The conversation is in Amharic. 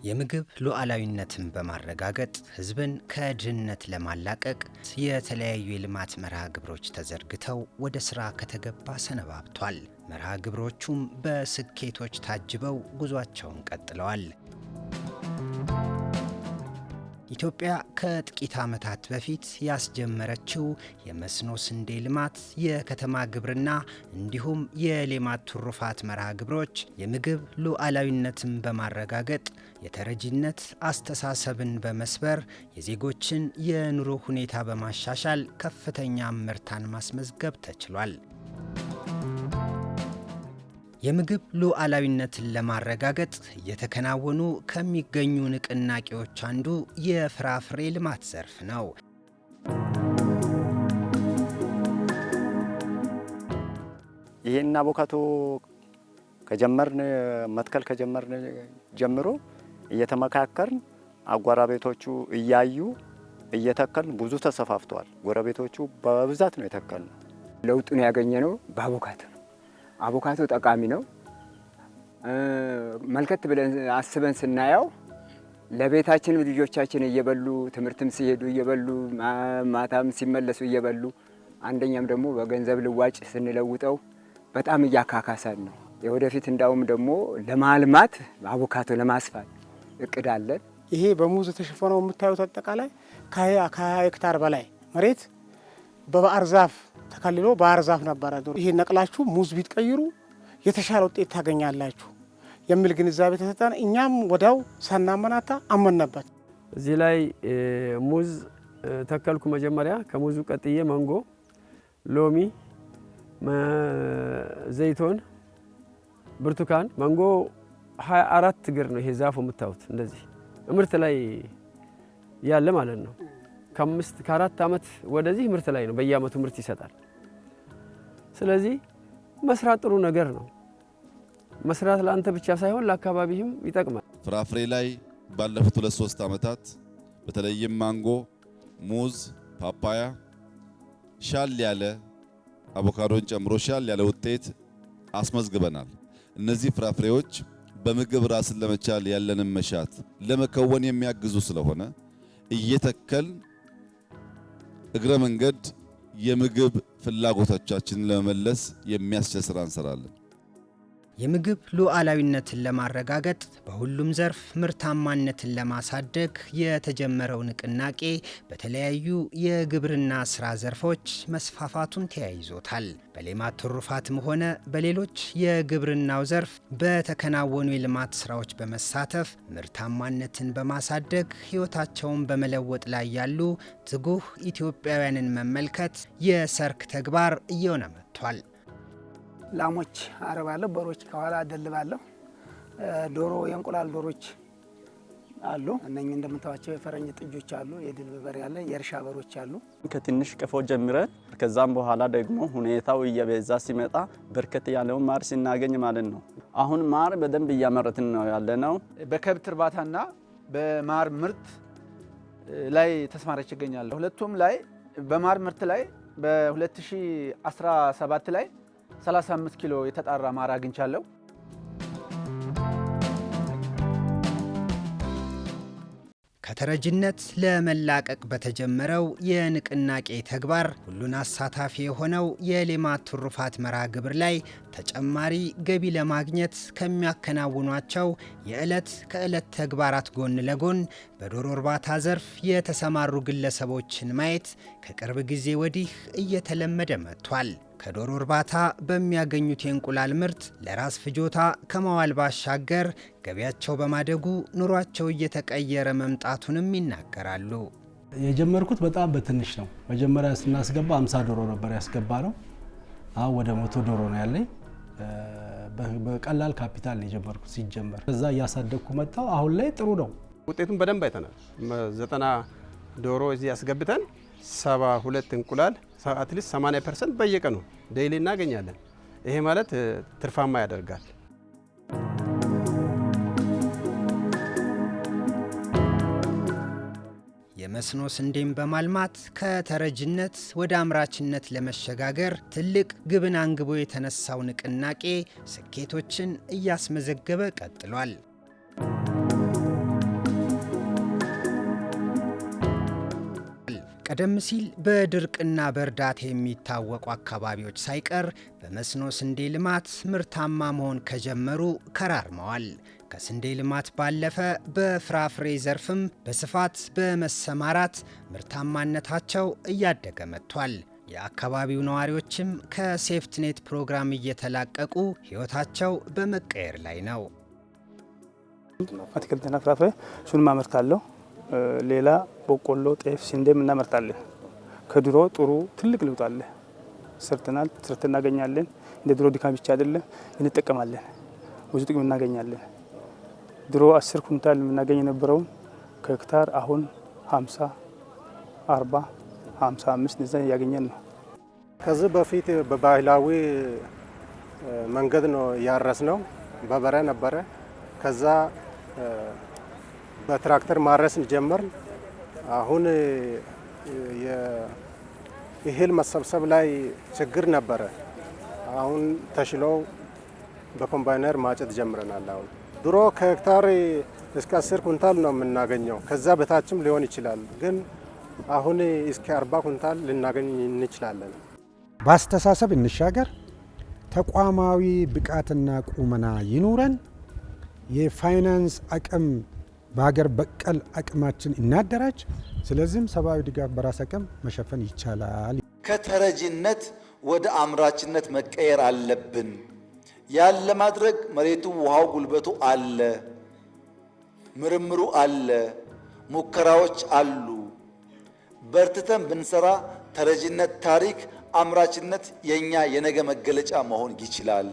የምግብ ሉዓላዊነትን በማረጋገጥ ህዝብን ከድህነት ለማላቀቅ የተለያዩ የልማት መርሃ ግብሮች ተዘርግተው ወደ ስራ ከተገባ ሰነባብቷል። መርሃ ግብሮቹም በስኬቶች ታጅበው ጉዟቸውን ቀጥለዋል። ኢትዮጵያ ከጥቂት ዓመታት በፊት ያስጀመረችው የመስኖ ስንዴ ልማት፣ የከተማ ግብርና እንዲሁም የሌማት ትሩፋት መርሃ ግብሮች የምግብ ሉዓላዊነትን በማረጋገጥ የተረጂነት አስተሳሰብን በመስበር የዜጎችን የኑሮ ሁኔታ በማሻሻል ከፍተኛ ምርታን ማስመዝገብ ተችሏል። የምግብ ሉዓላዊነትን ለማረጋገጥ እየተከናወኑ ከሚገኙ ንቅናቄዎች አንዱ የፍራፍሬ ልማት ዘርፍ ነው። ይሄን አቮካዶ መትከል ከጀመርን ጀምሮ እየተመካከርን አጎራቤቶቹ እያዩ እየተከልን ብዙ ተሰፋፍተዋል። ጎረቤቶቹ በብዛት ነው የተከልነው። ለውጡን ያገኘነው በአቮካዶ ነው። አቮካዶ ጠቃሚ ነው። መልከት ብለን አስበን ስናየው ለቤታችን ልጆቻችን እየበሉ ትምህርትም ሲሄዱ እየበሉ ማታም ሲመለሱ እየበሉ አንደኛም ደግሞ በገንዘብ ልዋጭ ስንለውጠው በጣም እያካካሰን ነው። የወደፊት እንዳውም ደግሞ ለማልማት አቮካዶ ለማስፋት እቅድ አለን። ይሄ በሙዝ ተሸፈነው የምታዩት አጠቃላይ ከ20 ሄክታር በላይ መሬት በባህር ዛፍ ተከልሎ ባህር ዛፍ ነበረ። ይሄ ነቅላችሁ ሙዝ ቢትቀይሩ የተሻለ ውጤት ታገኛላችሁ የሚል ግንዛቤ ተሰጠን። እኛም ወዲያው ሳናመናታ አመንበት። እዚህ ላይ ሙዝ ተከልኩ። መጀመሪያ ከሙዙ ቀጥዬ ማንጎ፣ ሎሚ፣ ዘይቶን፣ ብርቱካን። ማንጎ 24 እግር ነው ይሄ ዛፉ የምታዩት። እንደዚህ ምርት ላይ ያለ ማለት ነው። ከ4 ዓመት ወደዚህ ምርት ላይ ነው። በየአመቱ ምርት ይሰጣል። ስለዚህ መስራት ጥሩ ነገር ነው። መስራት ለአንተ ብቻ ሳይሆን ለአካባቢህም ይጠቅማል። ፍራፍሬ ላይ ባለፉት 2-3 ዓመታት በተለይም ማንጎ፣ ሙዝ፣ ፓፓያ ሻል ያለ አቮካዶን ጨምሮ ሻል ያለ ውጤት አስመዝግበናል። እነዚህ ፍራፍሬዎች በምግብ ራስን ለመቻል ያለንን መሻት ለመከወን የሚያግዙ ስለሆነ እየተከል እግረ መንገድ የምግብ ፍላጎቶቻችንን ለመመለስ የሚያስችል ስራ እንሰራለን። የምግብ ሉዓላዊነትን ለማረጋገጥ በሁሉም ዘርፍ ምርታማነትን ለማሳደግ የተጀመረው ንቅናቄ በተለያዩ የግብርና ስራ ዘርፎች መስፋፋቱን ተያይዞታል። በሌማት ትሩፋትም ሆነ በሌሎች የግብርናው ዘርፍ በተከናወኑ የልማት ስራዎች በመሳተፍ ምርታማነትን በማሳደግ ህይወታቸውን በመለወጥ ላይ ያሉ ትጉህ ኢትዮጵያውያንን መመልከት የሰርክ ተግባር እየሆነ መጥቷል። ላሞች አረባለሁ፣ በሮች ከኋላ አደልባለሁ። ዶሮ፣ የእንቁላል ዶሮች አሉ። እነኚህ እንደምታዋቸው የፈረንጅ ጥጆች አሉ፣ የድል በሬ አለ፣ የእርሻ በሮች አሉ። ከትንሽ ቀፎ ጀምረን ከዛም በኋላ ደግሞ ሁኔታው እየበዛ ሲመጣ በርከት ያለው ማር ሲናገኝ ማለት ነው። አሁን ማር በደንብ እያመረትን ነው ያለነው። በከብት እርባታና በማር ምርት ላይ ተስማርቼ እገኛለሁ። ሁለቱም ላይ በማር ምርት ላይ በ2017 ላይ 35 ኪሎ የተጣራ ማር አግኝቻለሁ። ከተረጂነት ለመላቀቅ በተጀመረው የንቅናቄ ተግባር ሁሉን አሳታፊ የሆነው የሌማት ትሩፋት መርሃ ግብር ላይ ተጨማሪ ገቢ ለማግኘት ከሚያከናውኗቸው የዕለት ከዕለት ተግባራት ጎን ለጎን በዶሮ እርባታ ዘርፍ የተሰማሩ ግለሰቦችን ማየት ከቅርብ ጊዜ ወዲህ እየተለመደ መጥቷል። ከዶሮ እርባታ በሚያገኙት የእንቁላል ምርት ለራስ ፍጆታ ከመዋል ባሻገር ገቢያቸው በማደጉ ኑሯቸው እየተቀየረ መምጣቱንም ይናገራሉ። የጀመርኩት በጣም በትንሽ ነው። መጀመሪያ ስናስገባ 50 ዶሮ ነበር ያስገባ ነው። አሁን ወደ 100 ዶሮ ነው ያለኝ። በቀላል ካፒታል የጀመርኩት ሲጀመር። ከዛ እያሳደግኩ መጣሁ። አሁን ላይ ጥሩ ነው። ውጤቱን በደንብ አይተናል። 90 ዶሮ እዚህ ያስገብተን 72 እንቁላል አትሊስት 80% በየቀኑ ዴይሊ እናገኛለን። ይሄ ማለት ትርፋማ ያደርጋል። የመስኖ ስንዴን በማልማት ከተረጂነት ወደ አምራችነት ለመሸጋገር ትልቅ ግብን አንግቦ የተነሳው ንቅናቄ ስኬቶችን እያስመዘገበ ቀጥሏል። ቀደም ሲል በድርቅና በእርዳታ የሚታወቁ አካባቢዎች ሳይቀር በመስኖ ስንዴ ልማት ምርታማ መሆን ከጀመሩ ከራርመዋል። ከስንዴ ልማት ባለፈ በፍራፍሬ ዘርፍም በስፋት በመሰማራት ምርታማነታቸው እያደገ መጥቷል። የአካባቢው ነዋሪዎችም ከሴፍትኔት ፕሮግራም እየተላቀቁ ሕይወታቸው በመቀየር ላይ ነው። አትክልትና ፍራፍሬ እሱንም አመርታለሁ። ሌላ በቆሎ፣ ጤፍ፣ ስንዴም እናመርታለን። ከድሮ ጥሩ ትልቅ ለውጥ አለ። ሰርተናል፣ ትርፍ እናገኛለን። እንደ ድሮ ድካም ብቻ አይደለም፣ እንጠቀማለን። ብዙ ጥቅም እናገኛለን። ድሮ 10 ኩንታል የምናገኝ የነበረውን ከሄክታር አሁን 50፣ 40፣ 55 እንደዛ እያገኘን ነው። ከዚህ በፊት በባህላዊ መንገድ ነው ያረስ ነው። በበሬ ነበረ። ከዛ በትራክተር ማረስን ጀመርን። አሁን የእህል መሰብሰብ ላይ ችግር ነበረ። አሁን ተሽለው በኮምባይነር ማጨድ ጀምረናል። አሁን ድሮ ከሄክታር እስከ 10 ኩንታል ነው የምናገኘው። ከዛ በታችም ሊሆን ይችላል። ግን አሁን እስከ 40 ኩንታል ልናገኝ እንችላለን። በአስተሳሰብ እንሻገር፣ ተቋማዊ ብቃትና ቁመና ይኑረን፣ የፋይናንስ አቅም በሀገር በቀል አቅማችን እናደራጅ። ስለዚህም ሰብአዊ ድጋፍ በራስ አቅም መሸፈን ይቻላል። ከተረጂነት ወደ አምራችነት መቀየር አለብን። ያን ለማድረግ መሬቱ፣ ውሃው፣ ጉልበቱ አለ፣ ምርምሩ አለ፣ ሙከራዎች አሉ። በርትተን ብንሰራ ተረጂነት ታሪክ፣ አምራችነት የኛ የነገ መገለጫ መሆን ይችላል።